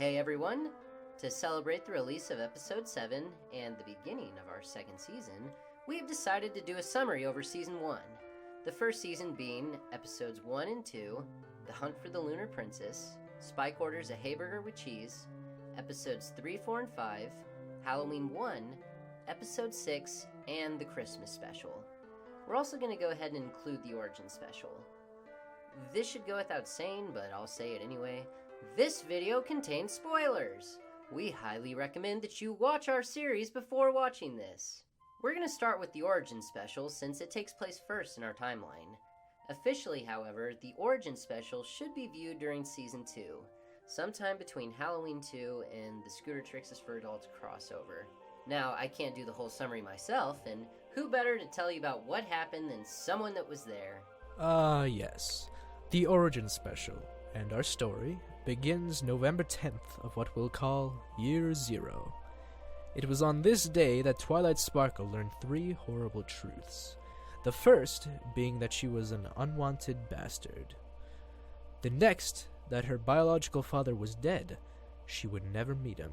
Hey everyone! To celebrate the release of Episode 7 and the beginning of our second season, we've decided to do a summary over Season 1. The first season being Episodes 1 and 2, The Hunt for the Lunar Princess, Spike Orders a Hayburger with Cheese, Episodes 3, 4, and 5, Halloween 1, Episode 6, and the Christmas Special. We're also going to go ahead and include the Origin Special. This should go without saying, but I'll say it anyway. This video contains spoilers! We highly recommend that you watch our series before watching this. We're going to start with the Origin Special since it takes place first in our timeline. Officially, however, the Origin Special should be viewed during Season 2, sometime between Halloween 2 and the Scooter Tricks is for Adults crossover. Now, I can't do the whole summary myself, and who better to tell you about what happened than someone that was there? Yes. The Origin Special, and our story begins November 10th of what we'll call Year Zero. It was on this day that Twilight Sparkle learned 3 horrible truths. The first being that she was an unwanted bastard. The next, that her biological father was dead. She would never meet him.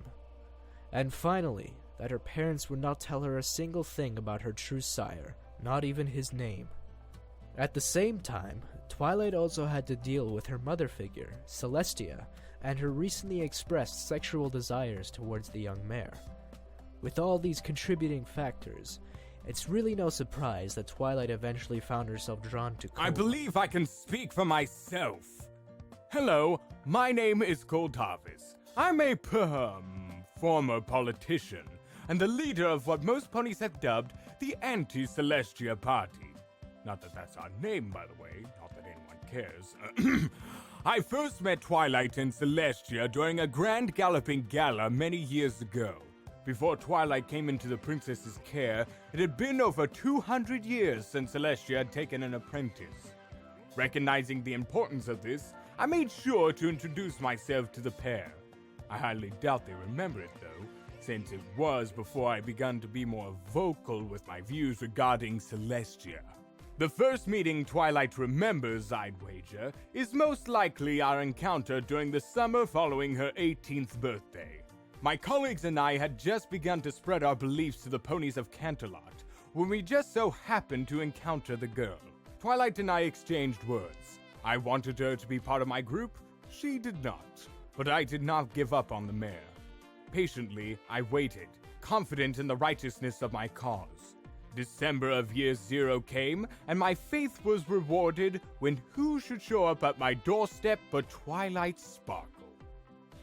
And finally, that her parents would not tell her a single thing about her true sire, not even his name. At the same time, Twilight also had to deal with her mother figure, Celestia, and her recently expressed sexual desires towards the young mayor. With all these contributing factors, it's really no surprise that Twilight eventually found herself drawn to Cole. I believe I can speak for myself. Hello, my name is Cole Tarvis. I'm a former politician, and the leader of what most ponies have dubbed the Anti-Celestia Party. Not that that's our name, by the way, not that anyone cares. I first met Twilight and Celestia during a grand galloping gala many years ago. Before Twilight came into the princess's care, it had been over 200 years since Celestia had taken an apprentice. Recognizing the importance of this, I made sure to introduce myself to the pair. I highly doubt they remember it, though, since it was before I began to be more vocal with my views regarding Celestia. The first meeting Twilight remembers, I'd wager, is most likely our encounter during the summer following her 18th birthday. My colleagues and I had just begun to spread our beliefs to the ponies of Canterlot, when we just so happened to encounter the girl. Twilight and I exchanged words. I wanted her to be part of my group, she did not. But I did not give up on the mare. Patiently, I waited, confident in the righteousness of my cause. December of Year Zero came, and my faith was rewarded when who should show up at my doorstep but Twilight Sparkle.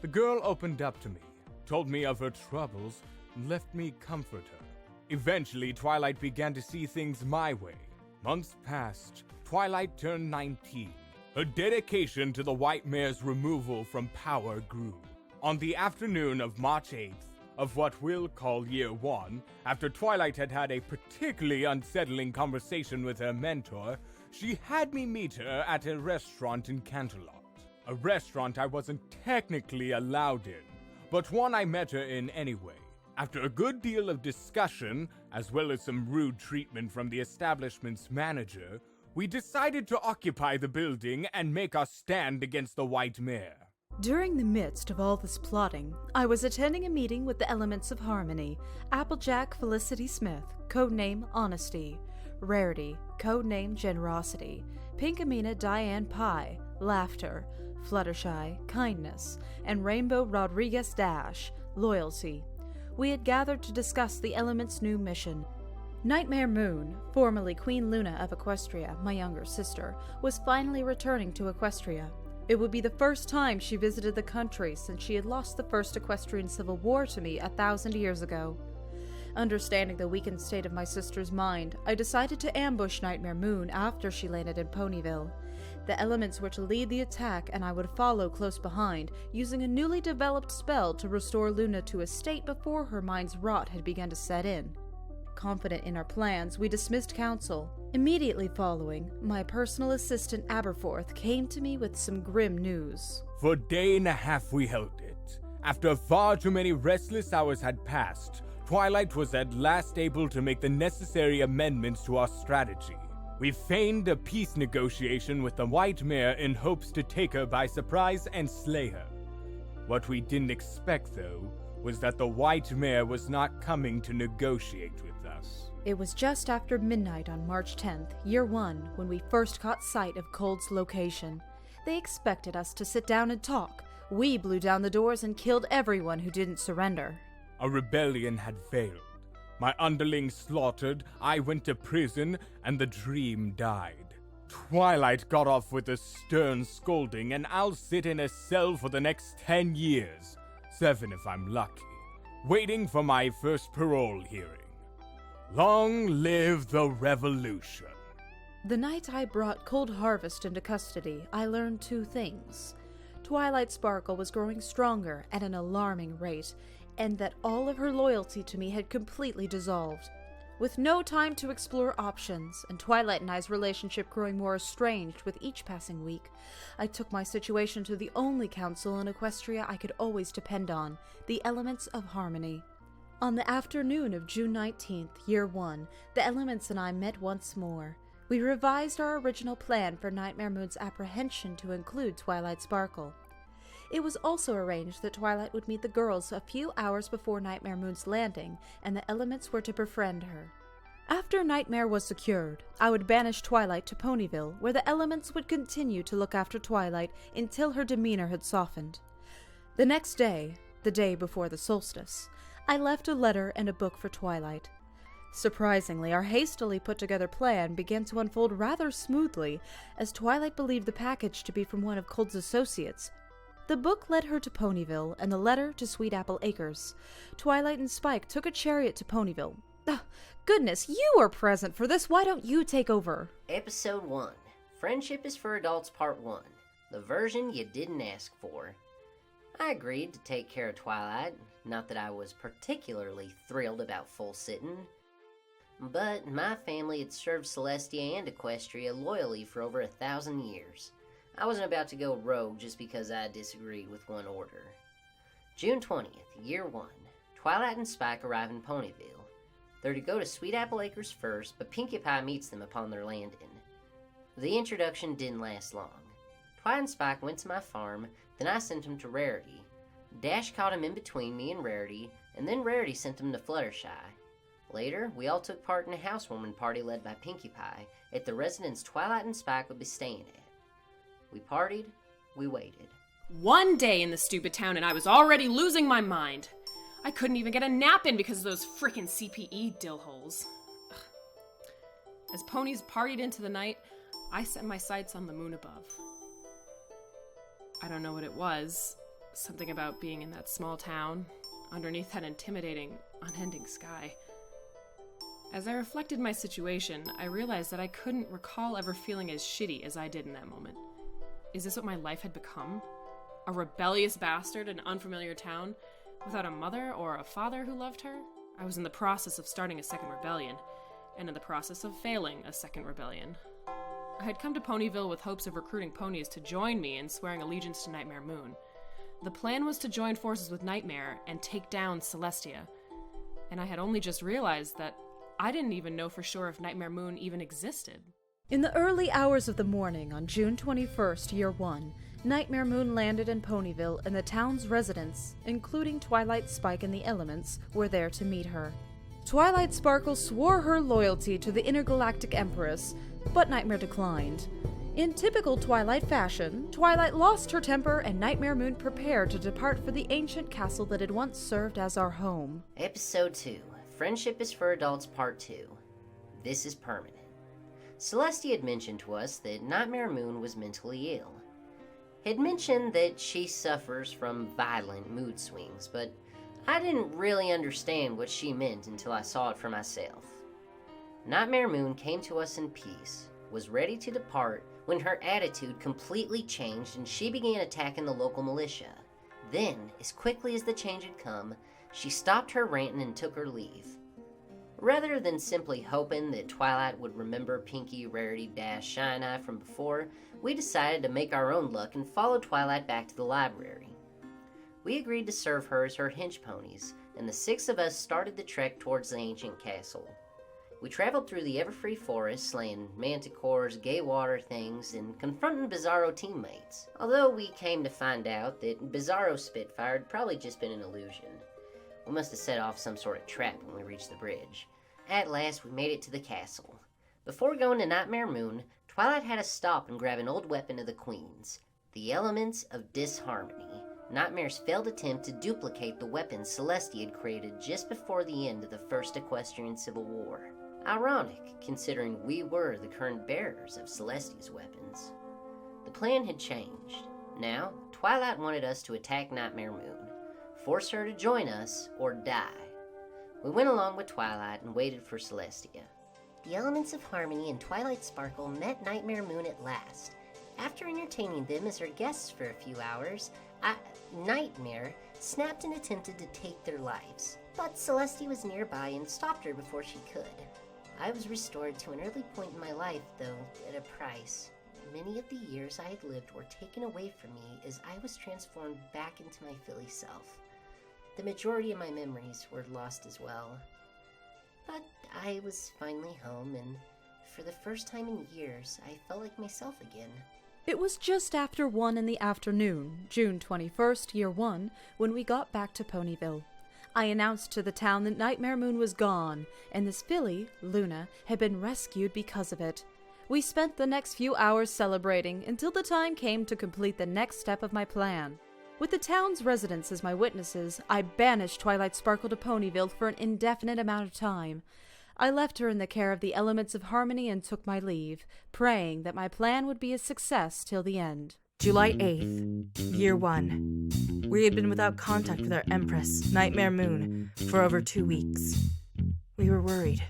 The girl opened up to me, told me of her troubles, and left me comfort her. Eventually, Twilight began to see things my way. Months passed. Twilight turned 19. Her dedication to the White Mare's removal from power grew. On the afternoon of March 8th, of what we'll call Year 1, after Twilight had had a particularly unsettling conversation with her mentor, she had me meet her at a restaurant in Canterlot. A restaurant I wasn't technically allowed in, but one I met her in anyway. After a good deal of discussion, as well as some rude treatment from the establishment's manager, we decided to occupy the building and make our stand against the White Mare. During the midst of all this plotting, I was attending a meeting with the Elements of Harmony, Applejack Felicity Smith, codename Honesty, Rarity, codename Generosity, Pinkamena Diane Pie, Laughter, Fluttershy, Kindness, and Rainbow Rodriguez Dash, Loyalty. We had gathered to discuss the Elements' new mission. Nightmare Moon, formerly Queen Luna of Equestria, my younger sister, was finally returning to Equestria. It would be the first time she visited the country since she had lost the first Equestrian Civil War to me 1,000 years ago. Understanding the weakened state of my sister's mind, I decided to ambush Nightmare Moon after she landed in Ponyville. The Elements were to lead the attack and I would follow close behind, using a newly developed spell to restore Luna to a state before her mind's rot had begun to set in. Confident in our plans, we dismissed council. Immediately following, my personal assistant Aberforth came to me with some grim news. For a day and a half we held it. After far too many restless hours had passed, Twilight was at last able to make the necessary amendments to our strategy. We feigned a peace negotiation with the White Mare in hopes to take her by surprise and slay her. What we didn't expect, though, was that the White Mare was not coming to negotiate with us. It was just after midnight on March 10th, Year 1, when we first caught sight of Cold's location. They expected us to sit down and talk. We blew down the doors and killed everyone who didn't surrender. A rebellion had failed. My underlings slaughtered, I went to prison, and the dream died. Twilight got off with a stern scolding, and I'll sit in a cell for the next 10 years, 7 if I'm lucky, waiting for my first parole hearing. Long live the revolution. The night I brought Cold Harvest into custody, I learned 2 things. Twilight Sparkle was growing stronger at an alarming rate, and that all of her loyalty to me had completely dissolved. With no time to explore options, and Twilight and I's relationship growing more estranged with each passing week, I took my situation to the only council in Equestria I could always depend on, the Elements of Harmony. On the afternoon of June 19th, Year 1, the Elements and I met once more. We revised our original plan for Nightmare Moon's apprehension to include Twilight Sparkle. It was also arranged that Twilight would meet the girls a few hours before Nightmare Moon's landing, and the Elements were to befriend her. After Nightmare was secured, I would banish Twilight to Ponyville, where the Elements would continue to look after Twilight until her demeanor had softened. The next day, the day before the solstice, I left a letter and a book for Twilight. Surprisingly, our hastily put-together plan began to unfold rather smoothly, as Twilight believed the package to be from one of Cold's associates. The book led her to Ponyville, and the letter to Sweet Apple Acres. Twilight and Spike took a chariot to Ponyville. Goodness, you were present for this. Why don't you take over? Episode 1. Friendship is for Adults Part 1. The version you didn't ask for. I agreed to take care of Twilight. Not that I was particularly thrilled about full sitting. But my family had served Celestia and Equestria loyally for over 1,000 years. I wasn't about to go rogue just because I disagreed with one order. June 20th, Year 1. Twilight and Spike arrive in Ponyville. They're to go to Sweet Apple Acres first, but Pinkie Pie meets them upon their landing. The introduction didn't last long. Twilight and Spike went to my farm, then I sent them to Rarity. Dash caught him in between me and Rarity, and then Rarity sent him to Fluttershy. Later, we all took part in a housewarming party led by Pinkie Pie at the residence Twilight and Spike would be staying at. We partied, we waited. 1 day in the stupid town and I was already losing my mind. I couldn't even get a nap in because of those frickin' CPE dillholes. Ugh. As ponies partied into the night, I set my sights on the moon above. I don't know what it was. Something about being in that small town, underneath that intimidating, unending sky. As I reflected my situation, I realized that I couldn't recall ever feeling as shitty as I did in that moment. Is this what my life had become? A rebellious bastard in an unfamiliar town, without a mother or a father who loved her? I was in the process of starting a second rebellion, and in the process of failing a second rebellion. I had come to Ponyville with hopes of recruiting ponies to join me in swearing allegiance to Nightmare Moon. The plan was to join forces with Nightmare and take down Celestia, and I had only just realized that I didn't even know for sure if Nightmare Moon even existed. In the early hours of the morning on June 21st, Year 1, Nightmare Moon landed in Ponyville, and the town's residents, including Twilight, Spike, and the Elements, were there to meet her. Twilight Sparkle swore her loyalty to the Intergalactic Empress, but Nightmare declined. In typical Twilight fashion, Twilight lost her temper, and Nightmare Moon prepared to depart for the ancient castle that had once served as our home. Episode 2. Friendship is for Adults Part 2. This is permanent. Celestia had mentioned to us that Nightmare Moon was mentally ill. Had mentioned that she suffers from violent mood swings, but I didn't really understand what she meant until I saw it for myself. Nightmare Moon came to us in peace, was ready to depart, when her attitude completely changed and she began attacking the local militia. Then, as quickly as the change had come, she stopped her ranting and took her leave. Rather than simply hoping that Twilight would remember Pinkie, Rarity, Dash, Shine Eye from before, we decided to make our own luck and follow Twilight back to the library. We agreed to serve her as her hench ponies, and the 6 of us started the trek towards the ancient castle. We traveled through the Everfree Forest, slaying manticores, gay water things, and confronting Bizarro teammates. Although we came to find out that Bizarro Spitfire had probably just been an illusion. We must have set off some sort of trap when we reached the bridge. At last, we made it to the castle. Before going to Nightmare Moon, Twilight had us stop and grab an old weapon of the Queen's, the Elements of Disharmony. Nightmare's failed attempt to duplicate the weapon Celestia had created just before the end of the First Equestrian Civil War. Ironic, considering we were the current bearers of Celestia's weapons. The plan had changed. Now, Twilight wanted us to attack Nightmare Moon, force her to join us, or die. We went along with Twilight and waited for Celestia. The Elements of Harmony and Twilight Sparkle met Nightmare Moon at last. After entertaining them as our guests for a few hours, Nightmare snapped and attempted to take their lives. But Celestia was nearby and stopped her before she could. I was restored to an early point in my life, though at a price. Many of the years I had lived were taken away from me as I was transformed back into my Philly self. The majority of my memories were lost as well. But I was finally home, and for the first time in years, I felt like myself again. It was just after 1 in the afternoon, June 21st, Year 1, when we got back to Ponyville. I announced to the town that Nightmare Moon was gone, and this filly, Luna, had been rescued because of it. We spent the next few hours celebrating until the time came to complete the next step of my plan. With the town's residents as my witnesses, I banished Twilight Sparkle to Ponyville for an indefinite amount of time. I left her in the care of the Elements of Harmony and took my leave, praying that my plan would be a success till the end. July 8th, Year 1. We had been without contact with our Empress, Nightmare Moon, for over 2 weeks. We were worried.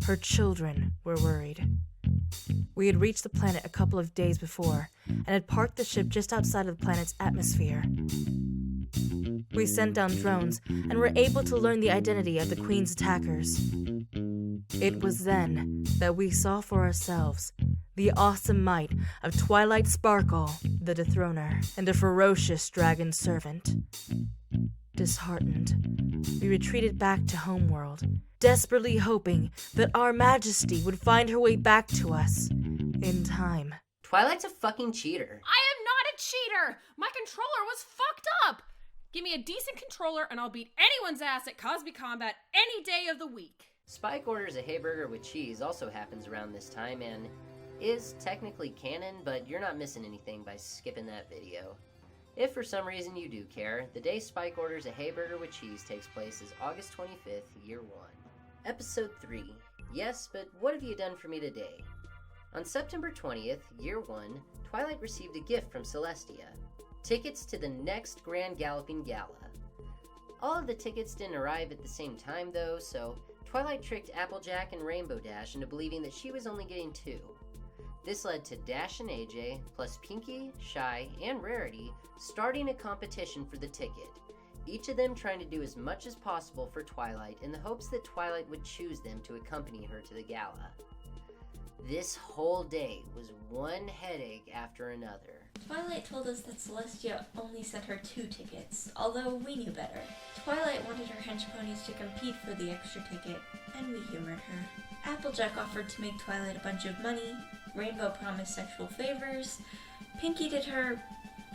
Her children were worried. We had reached the planet a couple of days before, and had parked the ship just outside of the planet's atmosphere. We sent down drones, and were able to learn the identity of the Queen's attackers. It was then that we saw for ourselves the awesome might of Twilight Sparkle, the Dethroner, and the ferocious Dragon Servant. Disheartened, we retreated back to Homeworld, desperately hoping that Our Majesty would find her way back to us in time. Twilight's a fucking cheater. I am not a cheater! My controller was fucked up! Give me a decent controller and I'll beat anyone's ass at Cosby Combat any day of the week. Spike orders a Hayburger with cheese also happens around this time and is technically canon, but you're not missing anything by skipping that video. If for some reason you do care, the day Spike orders a Hayburger with cheese takes place is August 25th, Year 1. Episode 3. Yes, but what have you done for me today? On September 20th, Year 1, Twilight received a gift from Celestia. Tickets to the next Grand Galloping Gala. All of the tickets didn't arrive at the same time though, so Twilight tricked Applejack and Rainbow Dash into believing that she was only getting 2. This led to Dash and AJ, plus Pinkie, Shy, and Rarity, starting a competition for the ticket, each of them trying to do as much as possible for Twilight in the hopes that Twilight would choose them to accompany her to the gala. This whole day was one headache after another. Twilight told us that Celestia only sent her 2 tickets, although we knew better. Twilight wanted her hench ponies to compete for the extra ticket, and we humored her. Applejack offered to make Twilight a bunch of money, Rainbow promised sexual favors, Pinkie did her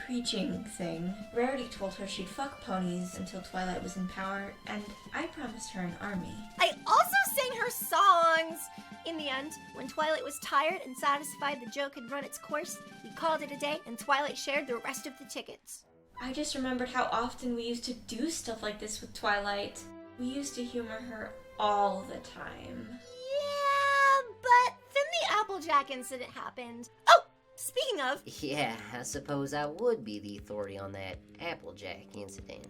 preaching thing, Rarity told her she'd fuck ponies until Twilight was in power, and I promised her an army. I also sang her songs! In the end, when Twilight was tired and satisfied the joke had run its course, we called it a day and Twilight shared the rest of the tickets. I just remembered how often we used to do stuff like this with Twilight. We used to humor her all the time. Yeah, but then the Applejack incident happened. Oh, speaking of... Yeah, I suppose I would be the authority on that Applejack incident.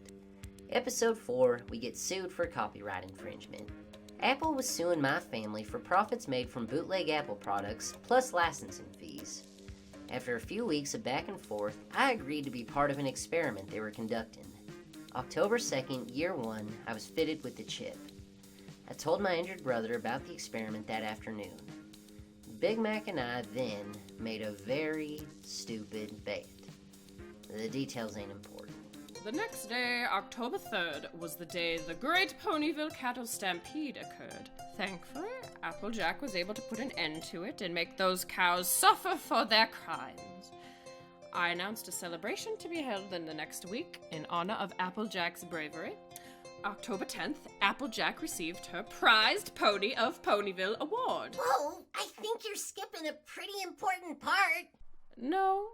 Episode 4, we get sued for copyright infringement. Apple was suing my family for profits made from bootleg Apple products, plus licensing fees. After a few weeks of back and forth, I agreed to be part of an experiment they were conducting. October 2nd, Year 1, I was fitted with the chip. I told my injured brother about the experiment that afternoon. Big Mac and I then made a very stupid bet. The details ain't important. The next day, October 3rd, was the day the Great Ponyville Cattle Stampede occurred. Thankfully, Applejack was able to put an end to it and make those cows suffer for their crimes. I announced a celebration to be held in the next week in honor of Applejack's bravery. October 10th, Applejack received her Prized Pony of Ponyville award. Whoa, I think you're skipping a pretty important part. No,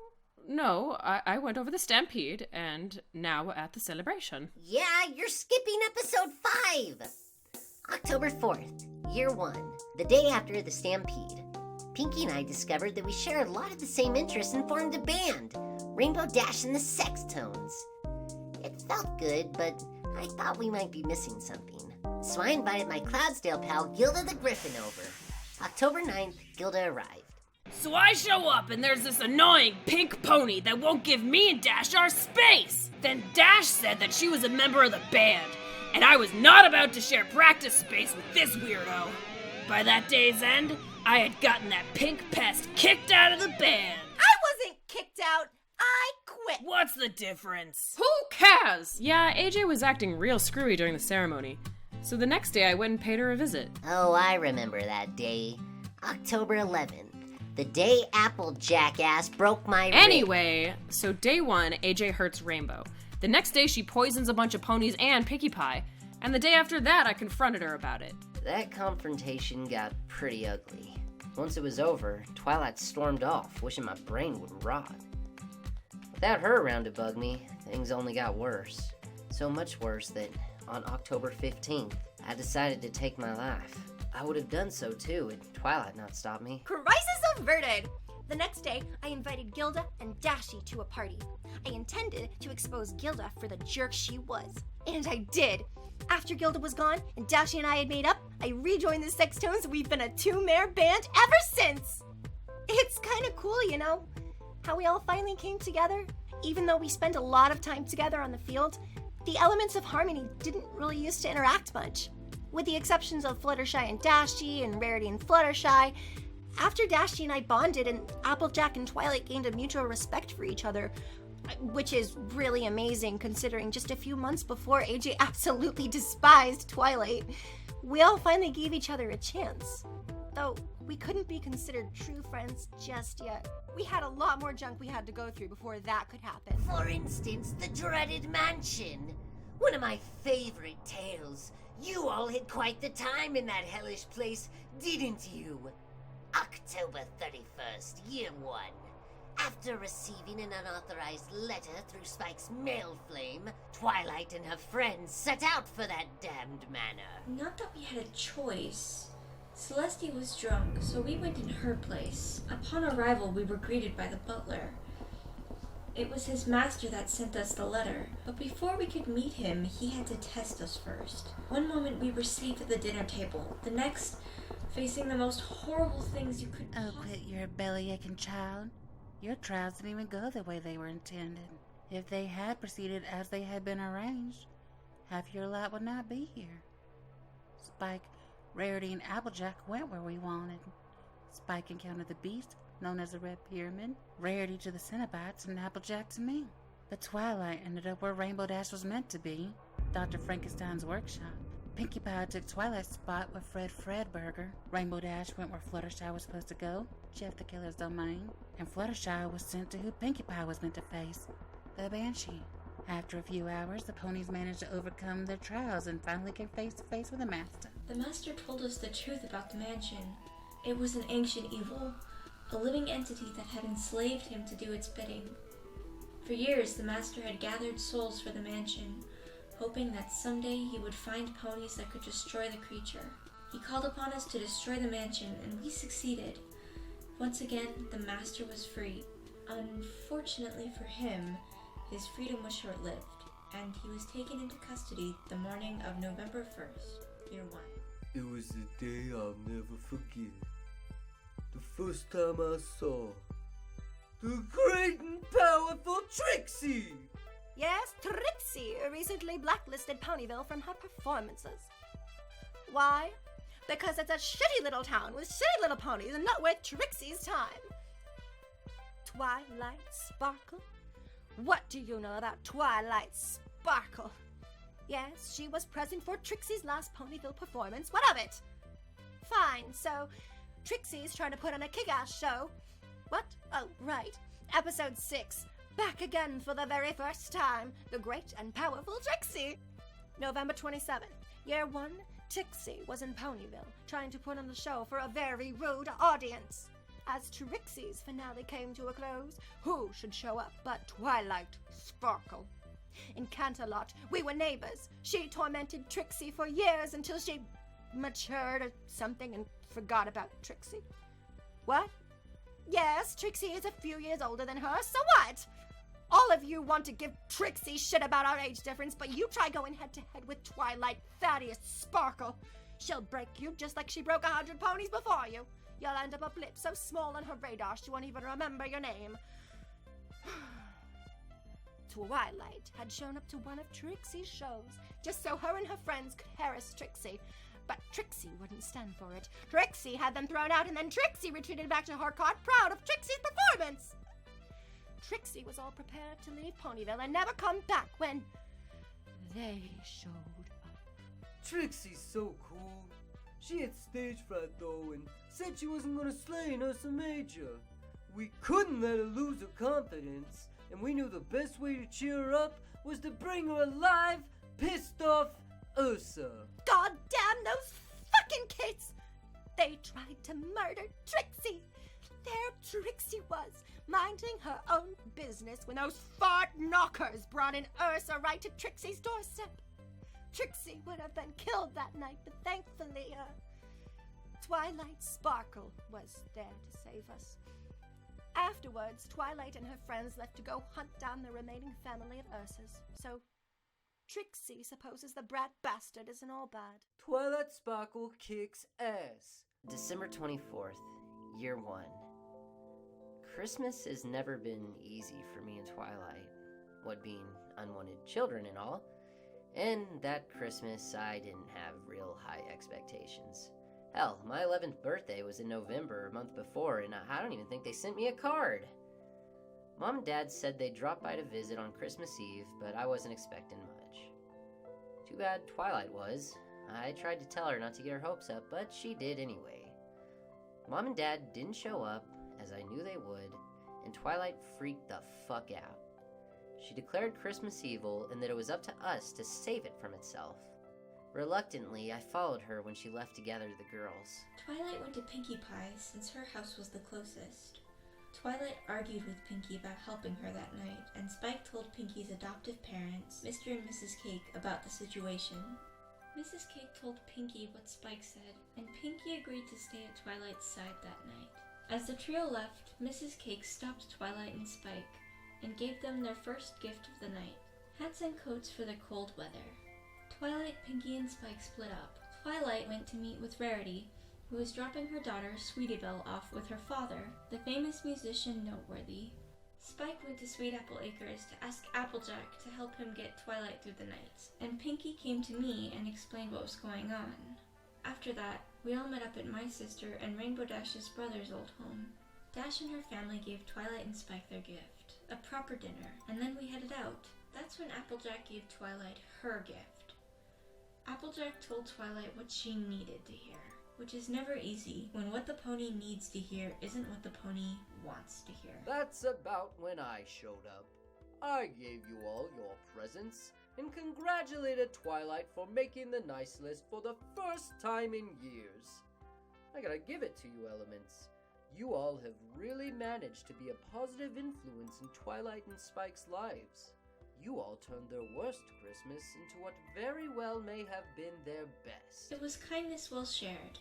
I went over the stampede, and now we're at the celebration. Yeah, you're skipping episode 5. October 4th, year 1, the day after the stampede. Pinky and I discovered that we share a lot of the same interests and formed a band, Rainbow Dash and the Sextones. It felt good, but I thought we might be missing something. So I invited my Cloudsdale pal Gilda the Griffin over. October 9th, Gilda arrived. So I show up, and there's this annoying pink pony that won't give me and Dash our space. Then Dash said that she was a member of the band, and I was not about to share practice space with this weirdo. By that day's end, I had gotten that pink pest kicked out of the band. I wasn't kicked out. I quit. What's the difference? Who cares? Yeah, AJ was acting real screwy during the ceremony. So the next day I went and paid her a visit. Oh, I remember that day. October 11th. The day Applejack ass broke my rib. Anyway, so day 1, AJ hurts Rainbow. The next day she poisons a bunch of ponies and Pinkie Pie. And the day after that I confronted her about it. That confrontation got pretty ugly. Once it was over, Twilight stormed off, wishing my brain would rot. Without her around to bug me, things only got worse. So much worse that on October 15th, I decided to take my life. I would have done so too had Twilight not stopped me. Crisis averted! The next day, I invited Gilda and Dashy to a party. I intended to expose Gilda for the jerk she was. And I did. After Gilda was gone and Dashy and I had made up, I rejoined the Sextones and we've been a 2-mare band ever since! It's kinda cool, you know? How we all finally came together. Even though we spent a lot of time together on the field, the elements of harmony didn't really used to interact much. With the exceptions of Fluttershy and Dashy and Rarity and Fluttershy, after Dashy and I bonded and Applejack and Twilight gained a mutual respect for each other, which is really amazing considering just a few months before AJ absolutely despised Twilight, we all finally gave each other a chance. Though we couldn't be considered true friends just yet. We had a lot more junk we had to go through before that could happen. For instance, the dreaded mansion. One of my favorite tales. You all had quite the time in that hellish place, didn't you? October 31st, year 1. After receiving an unauthorized letter through Spike's mail flame, Twilight and her friends set out for that damned manor. Not that we had a choice. Celestia was drunk, so we went in her place. Upon arrival, we were greeted by the butler. It was his master that sent us the letter, but before we could meet him, he had to test us first. One moment we were safe at the dinner table, the next, facing the most horrible things you could Oh, quit your belly-aching, child. Your trials didn't even go the way they were intended. If they had proceeded as they had been arranged, half your lot would not be here. Spike, Rarity, and Applejack went where we wanted. Spike encountered the beast, known as the Red Pyramid, Rarity to the Cenobites, and Applejack to me. But Twilight ended up where Rainbow Dash was meant to be, Dr. Frankenstein's workshop. Pinkie Pie took Twilight's spot with Fred Fredburger. Rainbow Dash went where Fluttershy was supposed to go, Jeff the Killer's domain, and Fluttershy was sent to who Pinkie Pie was meant to face, the Banshee. After a few hours, the ponies managed to overcome their trials and finally came face to face with the Master. The Master told us the truth about the mansion. It was an ancient evil, a living entity that had enslaved him to do its bidding. For years, the Master had gathered souls for the mansion, hoping that someday he would find ponies that could destroy the creature. He called upon us to destroy the mansion, and we succeeded. Once again, the Master was free. Unfortunately for him, his freedom was short-lived, and he was taken into custody the morning of November 1st, year 1. It was a day I'll never forget. The first time I saw the great and powerful Trixie! Yes, Trixie recently blacklisted Ponyville from her performances. Why? Because it's a shitty little town with shitty little ponies and not worth Trixie's time. Twilight Sparkle, What do you know about Twilight Sparkle? Yes, she was present for Trixie's last Ponyville performance. What of it? Fine, so Trixie's trying to put on a kick-ass show. What? Oh, right. Episode 6. Back again for the very first time. The great and powerful Trixie. November 27th. Year 1. Trixie was in Ponyville, trying to put on the show for a very rude audience. As Trixie's finale came to a close, who should show up but Twilight Sparkle? In Canterlot, we were neighbors. She tormented Trixie for years until she matured or something and forgot about Trixie. What? Yes, Trixie is a few years older than her, so what? All of you want to give Trixie shit about our age difference, but you try going head-to-head with Twilight Thaddeus Sparkle. She'll break you just like she broke 100 ponies before you. You'll end up a blip so small on her radar she won't even remember your name. Twilight had shown up to one of Trixie's shows just so her and her friends could harass Trixie. But Trixie wouldn't stand for it. Trixie had them thrown out, and then Trixie retreated back to her cot, proud of Trixie's performance. Trixie was all prepared to leave Ponyville and never come back when they showed up. Trixie's so cool. She had stage fright though and said she wasn't gonna slay in Ursa Major. We couldn't let her lose her confidence, and we knew the best way to cheer her up was to bring her alive, pissed off Ursa. God damn those fucking kids! They tried to murder Trixie. There Trixie was, minding her own business when those fart knockers brought in Ursa right to Trixie's doorstep. Trixie would have been killed that night, but thankfully, Twilight Sparkle was there to save us. Afterwards, Twilight and her friends left to go hunt down the remaining family of Ursa's, so Trixie supposes the brat bastard isn't all bad. Twilight Sparkle kicks ass. December 24th, Year 1. Christmas has never been easy for me and Twilight, what being unwanted children and all. And that Christmas, I didn't have real high expectations. Hell, my 11th birthday was in November, a month before, and I don't even think they sent me a card. Mom and Dad said they'd drop by to visit on Christmas Eve, but I wasn't expecting much. Too bad Twilight was. I tried to tell her not to get her hopes up, but she did anyway. Mom and Dad didn't show up, as I knew they would, and Twilight freaked the fuck out. She declared Christmas evil and that it was up to us to save it from itself. Reluctantly, I followed her when she left to gather the girls. Twilight went to Pinkie Pie's since her house was the closest. Twilight argued with Pinkie about helping her that night, and Spike told Pinkie's adoptive parents, Mr. and Mrs. Cake, about the situation. Mrs. Cake told Pinkie what Spike said, and Pinkie agreed to stay at Twilight's side that night. As the trio left, Mrs. Cake stopped Twilight and Spike and gave them their first gift of the night, hats and coats for the cold weather. Twilight, Pinkie, and Spike split up. Twilight went to meet with Rarity, who was dropping her daughter Sweetie Belle off with her father, the famous musician Noteworthy. Spike went to Sweet Apple Acres to ask Applejack to help him get Twilight through the night, and Pinkie came to me and explained what was going on. After that, we all met up at my sister and Rainbow Dash's brother's old home. Dash and her family gave Twilight and Spike their gift, a proper dinner, and then we headed out. That's when Applejack gave Twilight her gift. Applejack told Twilight what she needed to hear, which is never easy when what the pony needs to hear isn't what the pony wants to hear. That's about when I showed up. I gave you all your presents and congratulated Twilight for making the nice list for the first time in years. I gotta give it to you, Elements. You all have really managed to be a positive influence in Twilight and Spike's lives. You all turned their worst Christmas into what very well may have been their best. It was kindness well shared.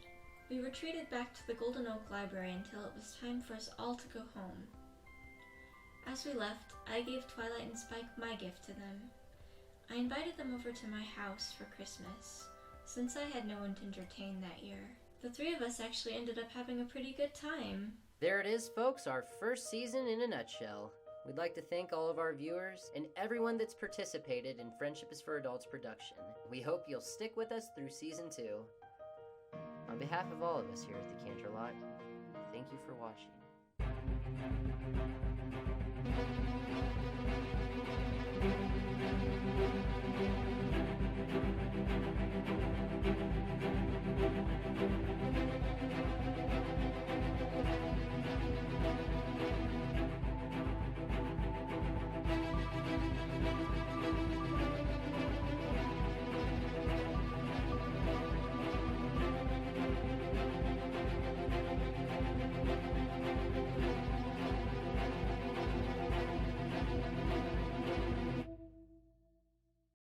We retreated back to the Golden Oak Library until it was time for us all to go home. As we left, I gave Twilight and Spike my gift to them. I invited them over to my house for Christmas, since I had no one to entertain that year. The three of us actually ended up having a pretty good time. There it is, folks, our first season in a nutshell. We'd like to thank all of our viewers and everyone that's participated in Friendship is for Adults production. We hope you'll stick with us through Season 2. On behalf of all of us here at the Canterlot, thank you for watching.